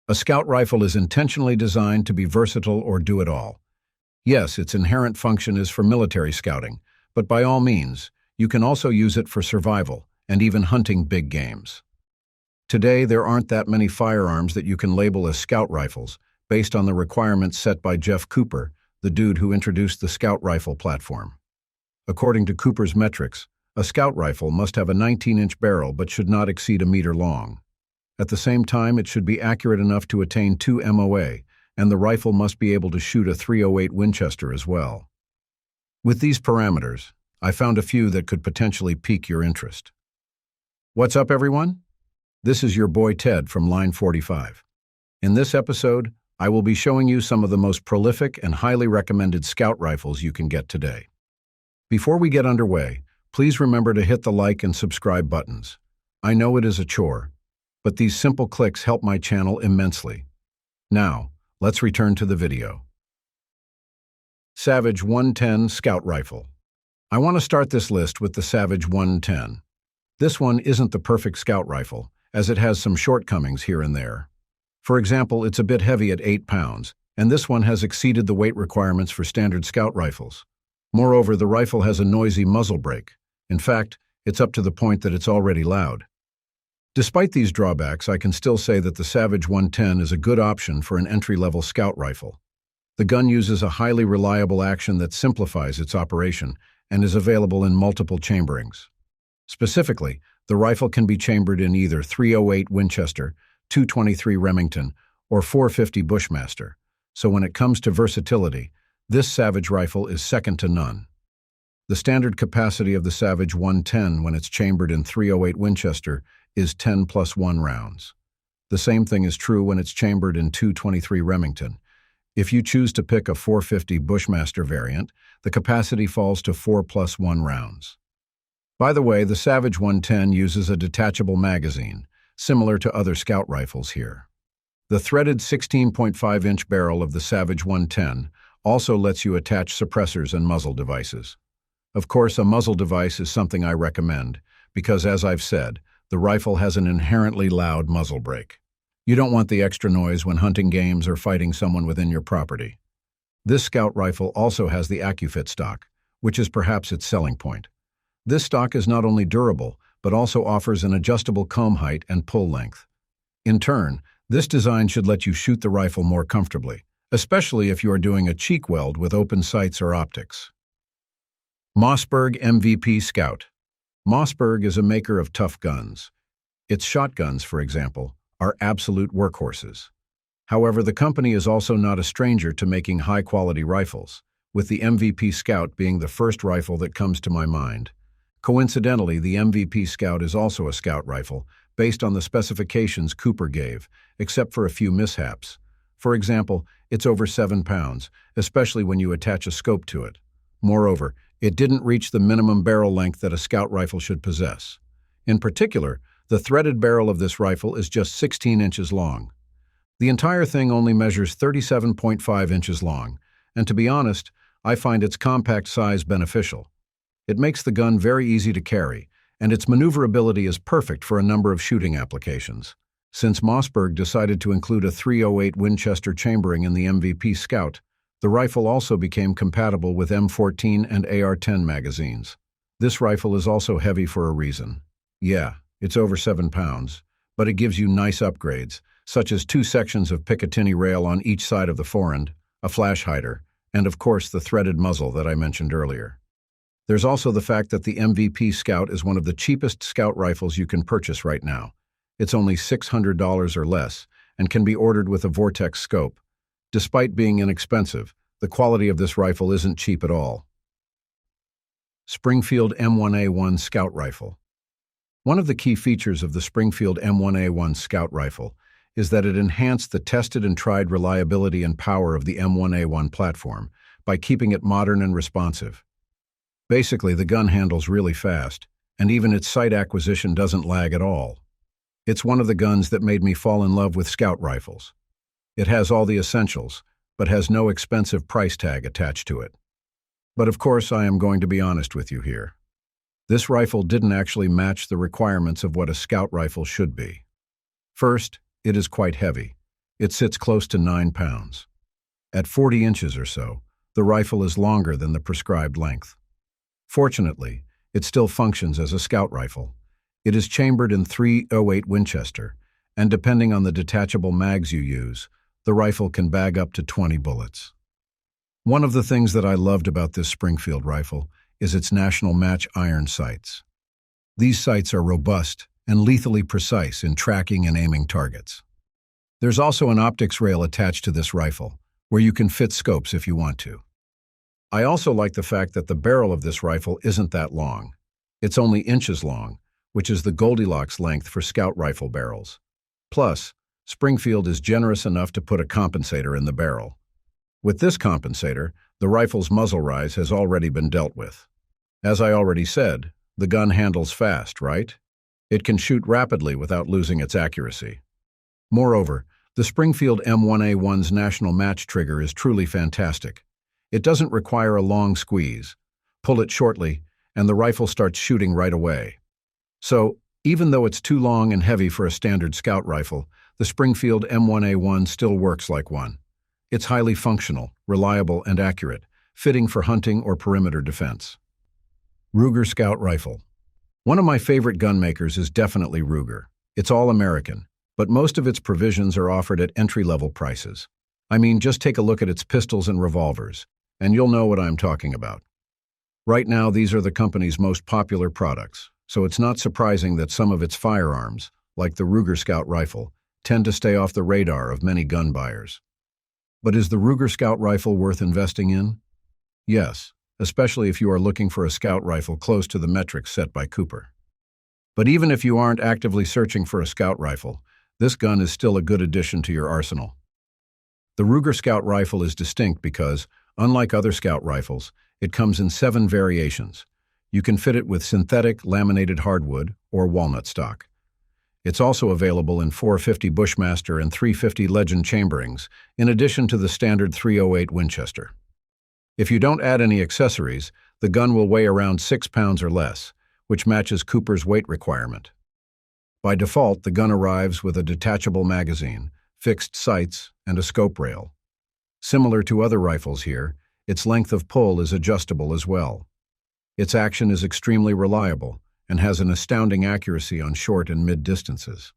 A scout rifle is intentionally designed to be versatile or do it all. Yes, its inherent function is for military scouting, but by all means, you can also use it for survival and even hunting big games. Today, there aren't that many firearms that you can label as scout rifles, based on the requirements set by Jeff Cooper, the dude who introduced the scout rifle platform. According to Cooper's metrics, a scout rifle must have a 19-inch barrel but should not exceed a meter long. At the same time, it should be accurate enough to attain 2 MOA, and the rifle must be able to shoot a .308 Winchester as well. With these parameters, I found a few that could potentially pique your interest. What's up, everyone? This is your boy Ted from Line 45. In this episode, I will be showing you some of the most prolific and highly recommended scout rifles you can get today. Before we get underway, please remember to hit the like and subscribe buttons. I know it is a chore, but these simple clicks help my channel immensely. Now, let's return to the video. Savage 110 Scout Rifle. I want to start this list with the Savage 110. This one isn't the perfect scout rifle, as it has some shortcomings here and there. For example, it's a bit heavy at 8 pounds, and this one has exceeded the weight requirements for standard scout rifles. Moreover, the rifle has a noisy muzzle brake. In fact, it's up to the point that it's already loud. Despite these drawbacks, I can still say that the Savage 110 is a good option for an entry-level scout rifle. The gun uses a highly reliable action that simplifies its operation and is available in multiple chamberings. Specifically, the rifle can be chambered in either .308 Winchester, .223 Remington, or .450 Bushmaster, so when it comes to versatility, this Savage rifle is second to none. The standard capacity of the Savage 110 when it's chambered in .308 Winchester is 10+1 rounds. The same thing is true when it's chambered in .223 Remington. If you choose to pick a .450 Bushmaster variant, the capacity falls to 4+1 rounds. By the way, the Savage 110 uses a detachable magazine, similar to other scout rifles here. The threaded 16.5-inch barrel of the Savage 110 also lets you attach suppressors and muzzle devices. Of course, a muzzle device is something I recommend, because as I've said, the rifle has an inherently loud muzzle brake. You don't want the extra noise when hunting games or fighting someone within your property. This scout rifle also has the AccuFit stock, which is perhaps its selling point. This stock is not only durable, but also offers an adjustable comb height and pull length. In turn, this design should let you shoot the rifle more comfortably, especially if you are doing a cheek weld with open sights or optics. Mossberg MVP Scout. Mossberg is a maker of tough guns. Its shotguns, for example, are absolute workhorses. However, the company is also not a stranger to making high-quality rifles, with the MVP Scout being the first rifle that comes to my mind. Coincidentally, the MVP Scout is also a scout rifle, based on the specifications Cooper gave, except for a few mishaps. For example, it's over 7 pounds, especially when you attach a scope to it. Moreover, it didn't reach the minimum barrel length that a scout rifle should possess. In particular, the threaded barrel of this rifle is just 16 inches long. The entire thing only measures 37.5 inches long, and to be honest, I find its compact size beneficial. It makes the gun very easy to carry, and its maneuverability is perfect for a number of shooting applications. Since Mossberg decided to include a .308 Winchester chambering in the MVP Scout, the rifle also became compatible with M14 and AR-10 magazines. This rifle is also heavy for a reason. Yeah, it's over 7 pounds, but it gives you nice upgrades, such as 2 sections of Picatinny rail on each side of the forend, a flash hider, and of course the threaded muzzle that I mentioned earlier. There's also the fact that the MVP Scout is one of the cheapest scout rifles you can purchase right now. It's only $600 or less, and can be ordered with a Vortex scope. Despite being inexpensive, the quality of this rifle isn't cheap at all. Springfield M1A1 Scout Rifle. One of the key features of the Springfield M1A1 Scout Rifle is that it enhanced the tested and tried reliability and power of the M1A1 platform by keeping it modern and responsive. Basically, the gun handles really fast, and even its sight acquisition doesn't lag at all. It's one of the guns that made me fall in love with scout rifles. It has all the essentials, but has no expensive price tag attached to it. But of course, I am going to be honest with you here. This rifle didn't actually match the requirements of what a scout rifle should be. First, it is quite heavy. It sits close to 9 pounds. At 40 inches or so, the rifle is longer than the prescribed length. Fortunately, it still functions as a scout rifle. It is chambered in .308 Winchester, and depending on the detachable mags you use, the rifle can bag up to 20 bullets. One of the things that I loved about this Springfield rifle is its national match iron sights. These sights are robust and lethally precise in tracking and aiming targets. There's also an optics rail attached to this rifle, where you can fit scopes if you want to. I also like the fact that the barrel of this rifle isn't that long. It's only inches long, which is the Goldilocks length for scout rifle barrels. Plus, Springfield is generous enough to put a compensator in the barrel. With this compensator, the rifle's muzzle rise has already been dealt with. As I already said, the gun handles fast, right? It can shoot rapidly without losing its accuracy. Moreover, the Springfield M1A1's national match trigger is truly fantastic. It doesn't require a long squeeze. Pull it shortly, and the rifle starts shooting right away. So, even though it's too long and heavy for a standard scout rifle, the Springfield M1A1 still works like one. It's highly functional, reliable, and accurate, fitting for hunting or perimeter defense. Ruger Scout Rifle. One of my favorite gun makers is definitely Ruger. It's all American, but most of its provisions are offered at entry-level prices. I mean, just take a look at its pistols and revolvers, and you'll know what I'm talking about. Right now, these are the company's most popular products, so it's not surprising that some of its firearms, like the Ruger Scout Rifle, tend to stay off the radar of many gun buyers. But is the Ruger Scout Rifle worth investing in? Yes, especially if you are looking for a scout rifle close to the metrics set by Cooper. But even if you aren't actively searching for a scout rifle, this gun is still a good addition to your arsenal. The Ruger Scout Rifle is distinct because, unlike other scout rifles, it comes in 7 variations. You can fit it with synthetic, laminated hardwood, or walnut stock. It's also available in .450 Bushmaster and .350 Legend chamberings, in addition to the standard .308 Winchester. If you don't add any accessories, the gun will weigh around 6 pounds or less, which matches Cooper's weight requirement. By default, the gun arrives with a detachable magazine, fixed sights, and a scope rail. Similar to other rifles here, its length of pull is adjustable as well. Its action is extremely reliable and has an astounding accuracy on short and mid distances.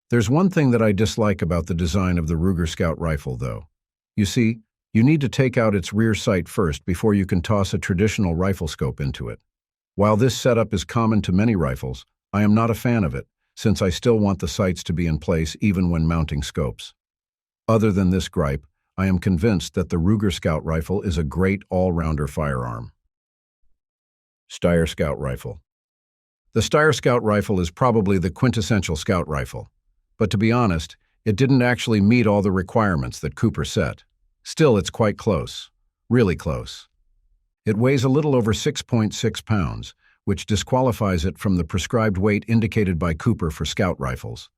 There's one thing that I dislike about the design of the Ruger Scout Rifle, though. You see, you need to take out its rear sight first before you can toss a traditional rifle scope into it. While this setup is common to many rifles, I am not a fan of it, since I still want the sights to be in place even when mounting scopes. Other than this gripe, I am convinced that the Ruger Scout Rifle is a great all-rounder firearm. Styer Scout Rifle. The Styer Scout Rifle is probably the quintessential scout rifle, but to be honest, it didn't actually meet all the requirements that Cooper set. Still, it's quite close. Really close. It weighs a little over 6.6 pounds, which disqualifies it from the prescribed weight indicated by Cooper for scout rifles.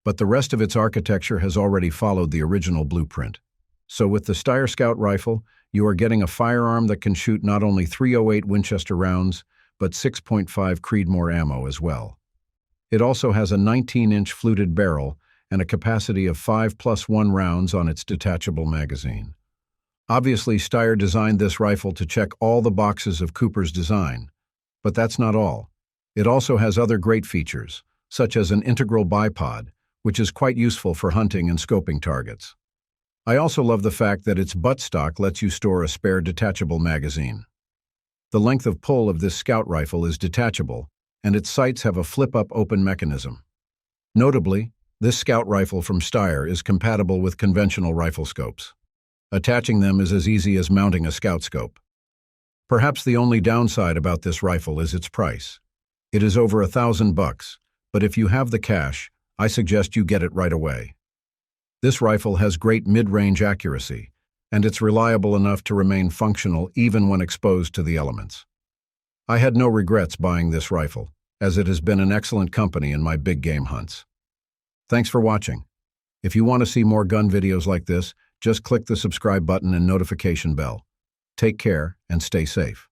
But the rest of its architecture has already followed the original blueprint. So with the Styer Scout Rifle, you are getting a firearm that can shoot not only .308 Winchester rounds, but 6.5 Creedmoor ammo as well. It also has a 19-inch fluted barrel and a capacity of 5+1 rounds on its detachable magazine. Obviously, Styer designed this rifle to check all the boxes of Cooper's design. But that's not all. It also has other great features, such as an integral bipod, which is quite useful for hunting and scoping targets. I also love the fact that its buttstock lets you store a spare detachable magazine. The length of pull of this scout rifle is detachable, and its sights have a flip-up open mechanism. Notably, this scout rifle from Styer is compatible with conventional rifle scopes. Attaching them is as easy as mounting a scout scope. Perhaps the only downside about this rifle is its price. It is over $1,000, but if you have the cash, I suggest you get it right away. This rifle has great mid-range accuracy, and it's reliable enough to remain functional even when exposed to the elements. I had no regrets buying this rifle, as it has been an excellent company in my big game hunts. Thanks for watching. If you want to see more gun videos like this, just click the subscribe button and notification bell. Take care and stay safe.